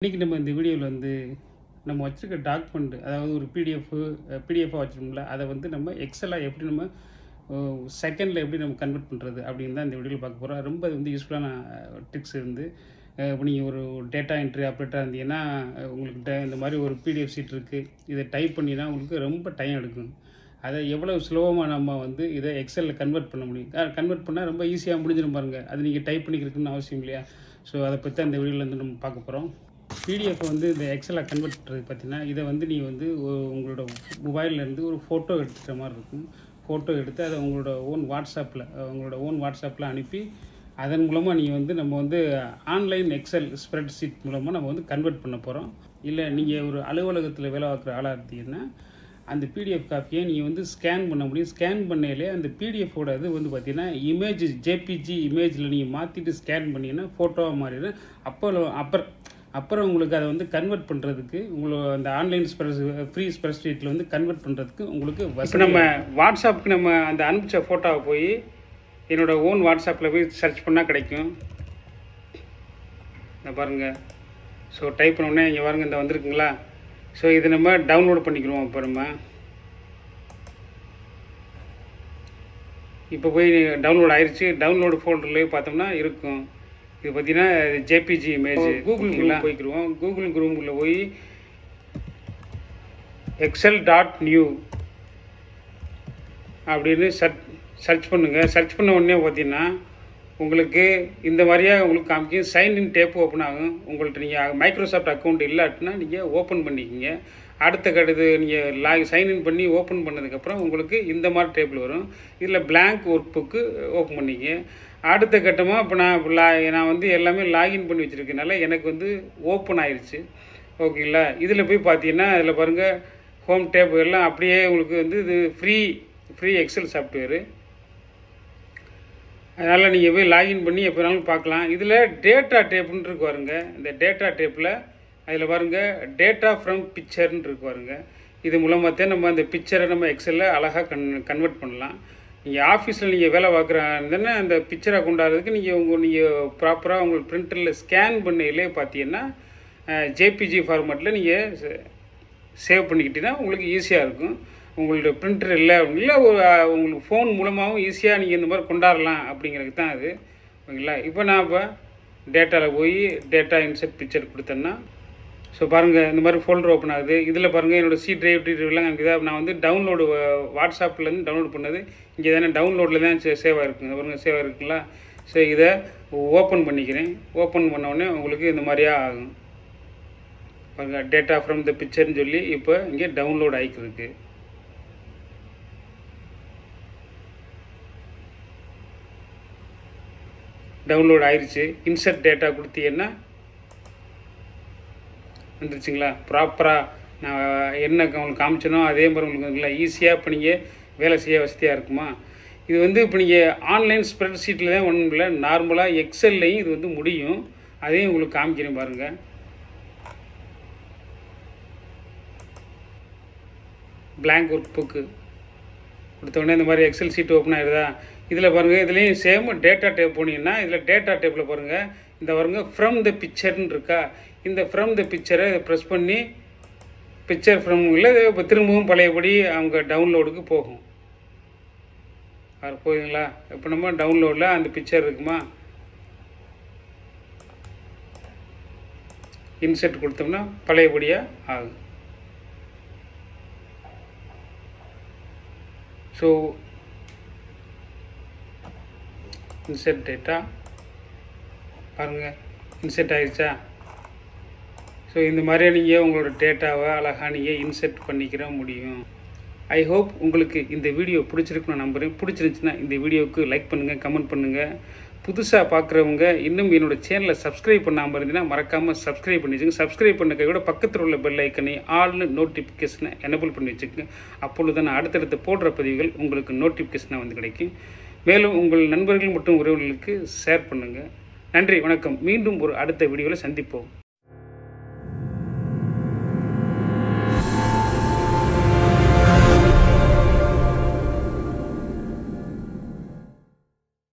இன்றைக்கி நம்ம இந்த வீடியோவில் வந்து நம்ம வச்சுருக்க டாக்குமெண்ட், அதாவது ஒரு பிடிஎஃபாக வச்சுருக்கோம்ல, அதை வந்து நம்ம எக்ஸலாக எப்படி நம்ம செகண்டில் எப்படி நம்ம கன்வெர்ட் பண்ணுறது அப்படின்னு தான் இந்த வீடியோவில் பார்க்க போகிறோம். ரொம்ப வந்து யூஸ்ஃபுல்லான ட்ரிக்ஸ் இருந்து இப்போ நீங்கள் ஒரு டேட்டா என்ட்ரி ஆப்ரேட்டராக இருந்தீங்கன்னா உங்களுக்கு இந்த மாதிரி ஒரு பிடிஎஃப் ஷீட் இருக்குது, இதை டைப் பண்ணினா உங்களுக்கு ரொம்ப டைம் எடுக்கும். அதை எவ்வளோ ஸ்லோவாக நம்ம வந்து இதை எக்ஸலில் கன்வெர்ட் பண்ண முடியும். கன்வெர்ட் பண்ணால் ரொம்ப ஈஸியாக முடிஞ்சிடும் பாருங்கள். அது நீங்கள் டைப் பண்ணிக்கிறதுக்குன்னு அவசியம் இல்லையா? ஸோ அதை பற்றி அந்த வீடியோவில் வந்து நம்ம பார்க்க போகிறோம். பிடிஎஃப் வந்து இந்த எக்ஸலாக கன்வெர்ட் பண்ணுறது பார்த்தீங்கன்னா, இதை வந்து நீங்கள் வந்து உங்களோட மொபைல்லேருந்து ஒரு ஃபோட்டோ எடுத்துகிற மாதிரி இருக்கும். ஃபோட்டோ எடுத்து அதை உங்களோட ஓன் வாட்ஸ்அப்பில் அனுப்பி அதன் மூலமாக நீங்கள் வந்து நம்ம வந்து ஆன்லைன் எக்ஸல் ஸ்ப்ரெட் ஷீட் மூலமாக நம்ம வந்து கன்வெர்ட் பண்ண போகிறோம். இல்லை நீங்கள் ஒரு அலுவலகத்தில் வேலை பார்க்குற ஆளாக இருந்தீங்கன்னா அந்த பிடிஎஃப் காப்பியை நீங்கள் வந்து ஸ்கேன் பண்ண முடியும். ஸ்கேன் பண்ணையிலே அந்த பிடிஎஃபோட இது வந்து பார்த்தீங்கன்னா ஜேபிஜி இமேஜில் நீங்கள் மாற்றிட்டு ஸ்கேன் பண்ணிங்கன்னா ஃபோட்டோவாக மாறிடும். அப்புறம் உங்களுக்கு அதை வந்து கன்வெர்ட் பண்ணுறதுக்கு உங்களுக்கு அந்த ஆன்லைன் ஃப்ரீ ஸ்ப்ரெட்ஷீட்டில் வந்து கன்வெர்ட் பண்ணுறதுக்கு உங்களுக்கு இப்போ நம்ம வாட்ஸ்அப்புக்கு நம்ம அந்த அனுப்பிச்ச ஃபோட்டோவை போய் என்னோடய ஓன் வாட்ஸ்அப்பில் போய் சர்ச் பண்ணால் கிடைக்கும். இந்த பாருங்கள். ஸோ டைப் பண்ணோடனே இங்கே பாருங்கள், இந்த வந்திருக்குங்களா? ஸோ இதை நம்ம டவுன்லோட் பண்ணிக்கிறோம். இப்போ போய் டவுன்லோட் ஆயிடுச்சு. டவுன்லோடு ஃபோல்டர்லேயே பார்த்தோம்னா இருக்கும். இது பார்த்தீங்கன்னா ஜேபிஜி இமேஜ். கூகுள் போய்க்குருவோம். கூகுள் குரூமில் போய் excel.new அப்படின்னு சர்ச் பண்ணுங்கள். சர்ச் பண்ண உடனே பார்த்தீங்கன்னா உங்களுக்கு இந்த மாதிரியாக உங்களுக்கு காமிக்கும். சைன்இன் டேப் ஓப்பன் ஆகும். உங்கள்கிட்ட நீங்கள் மைக்ரோசாஃப்ட் அக்கௌண்ட் இல்லாட்டினா நீங்கள் ஓப்பன் பண்ணிக்கிங்க. அடுத்த கடுது நீங்கள் சைன்இன் பண்ணி ஓப்பன் பண்ணதுக்கப்புறம் உங்களுக்கு இந்த மாதிரி டேபிள் வரும். இதில் பிளாங்க் ஒர்க் புக்கு ஓப்பன் பண்ணிங்க. அடுத்த கட்டமாக இப்போ நான் வந்து எல்லாமே லாகின் பண்ணி வச்சுருக்கனால எனக்கு வந்து ஓப்பன் ஆயிடுச்சு. ஓகேங்களா? இதில் போய் பார்த்தீங்கன்னா இதில் பாருங்கள், ஹோம் டேப் எல்லாம் அப்படியே உங்களுக்கு வந்து இது ஃப்ரீ எக்ஸல் சாஃப்ட்வேரு. அதனால் நீங்கள் போய் லாகின் பண்ணி எப்போ வேணாலும் பார்க்கலாம். இதில் டேட்டா டேப்புன்னு இருக்கு பாருங்க. இந்த டேட்டா டேப்பில் அதில் பாருங்கள் டேட்டா ஃப்ரம் பிக்சர்னு இருக்கு பாருங்க. இது மூலமாக நம்ம அந்த பிக்சரை நம்ம எக்ஸலில் அழகாக கன்வெர்ட் பண்ணலாம். நீங்கள் ஆஃபீஸில் நீங்கள் வேலை பார்க்குறாங்கன்னா அந்த பிக்சரை கொண்டாடுறதுக்கு நீங்கள் ப்ராப்பராக உங்களுக்கு பிரிண்டரில் ஸ்கேன் பண்ணையிலே பார்த்தீங்கன்னா ஜேபிஜி ஃபார்மேட்டில் நீங்கள் சேவ் பண்ணிக்கிட்டீங்கன்னா உங்களுக்கு ஈஸியாக இருக்கும். உங்களோட பிரிண்டர் இல்லை உங்களுக்கு ஃபோன் மூலமாகவும் ஈஸியாக நீங்கள் இந்த மாதிரி கொண்டாடலாம் அப்படிங்கிறதுக்கு தான் அது. ஓகேங்களா? இப்போ டேட்டாவில் போய் டேட்டா இன்செர்ட் பிக்சர் கொடுத்தேன்னா ஸோ பாருங்கள், இந்த மாதிரி ஃபோல்டர் ஓப்பன் ஆகுது. இதில் பாருங்கள் என்னோடய சி டிரைவ்லாம் இருக்குதா? நான் வந்து டவுன்லோடு வாட்ஸ்அப்லேருந்து டவுன்லோட் பண்ணது இங்கே தானே டவுன்லோடில் தான் சேவ் ஆகிருக்குங்க. பாருங்கள், சேவ் ஆகிருக்குங்களா? ஸோ இதை ஓப்பன் பண்ணிக்கிறேன். ஓப்பன் பண்ணோடனே உங்களுக்கு இந்த மாதிரியா ஆகும். பாருங்கள், டேட்டா ஃப்ரம் த பிக்சர்னு சொல்லி இப்போ இங்கே டவுன்லோட் ஆகிக்கிருக்கு. டவுன்லோட் ஆயிடுச்சு. இன்சர்ட் டேட்டா கொடுத்தீங்கன்னா வந்துருச்சுங்களா? ப்ராப்பராக நான் என்ன உங்களுக்கு காமிச்சனோ அதே மாதிரி உங்களுக்கு ஈஸியாக இப்போ நீங்கள் வேலை செய்ய வசதியாக இருக்குமா? இது வந்து இப்போ நீங்கள் ஆன்லைன் ஸ்ப்ரெட் ஷீட்டில் தான் ஒன்றும் இல்லை, நார்மலாக எக்ஸல்லையும் இது வந்து முடியும். அதையும் உங்களுக்கு காமிக்கிறேன் பாருங்கள். பிளாங்க் ஒர்க் புக்கு கொடுத்தோடனே இந்த மாதிரி எக்ஸல் ஷீட் ஓப்பன் ஆகிடுதா? இதில் பாருங்கள், இதுலேயும் சேம் டேட்டா டேப் போனீங்கன்னா இதில் டேட்டா டேப்பில் பாருங்கள், இந்த பாருங்கள் ஃப்ரம் த பிக்சர்னு இருக்கா? இந்த ஃப்ரம் த பிக்சரை ப்ரெஸ் பண்ணி பிக்சர் ஃப்ரம் இல்லை இப்போ திரும்பவும் பழையபடி அவங்க டவுன்லோடுக்கு போகும். அது போகுதுங்களா? இப்போ நம்ம டவுன்லோடில் அந்த பிக்சர் இருக்குமா? இன்செர்ட் கொடுத்தோம்னா பழையபடியாக ஆகும். ஸோ இன்செர்ட் டேட்டா பாருங்கள், இன்செர்ட் ஆகிடுச்சா? ஸோ இந்த மாதிரியே நீங்கள் உங்களோட டேட்டாவை அழகாக நீங்கள் இன்செர்ட் பண்ணிக்கிற முடியும். ஐ ஹோப் உங்களுக்கு இந்த வீடியோ பிடிச்சிருக்குன்னு நான் நம்புகிறேன். பிடிச்சிருந்துச்சுன்னா இந்த வீடியோவுக்கு லைக் பண்ணுங்கள், கமெண்ட் பண்ணுங்கள். புதுசாக பார்க்குறவங்க இன்னும் என்னோடய சேனலை சப்ஸ்கிரைப் பண்ணாமல் இருந்தீங்கன்னா மறக்காமல் சப்ஸ்கிரைப் பண்ணி வச்சுங்க. சப்ஸ்கிரைப் பண்ண கையோட பக்கத்தில் உள்ள பெல் ஐக்கனை ஆல்னு நோட்டிஃபிகேஷனை எனேபிள் பண்ணி வச்சுக்கோங்க. அப்பொழுது நான் அடுத்தடுத்து போடுற பதிவுகள் உங்களுக்கு நோட்டிஃபிகேஷனாக வந்து கிடைக்கும். மேலும் உங்கள் நண்பர்கள் மற்றும் உறவினர்களுக்கு ஷேர் பண்ணுங்கள். நன்றி, வணக்கம். மீண்டும் ஒரு அடுத்த வீடியோவில் சந்திப்போம்.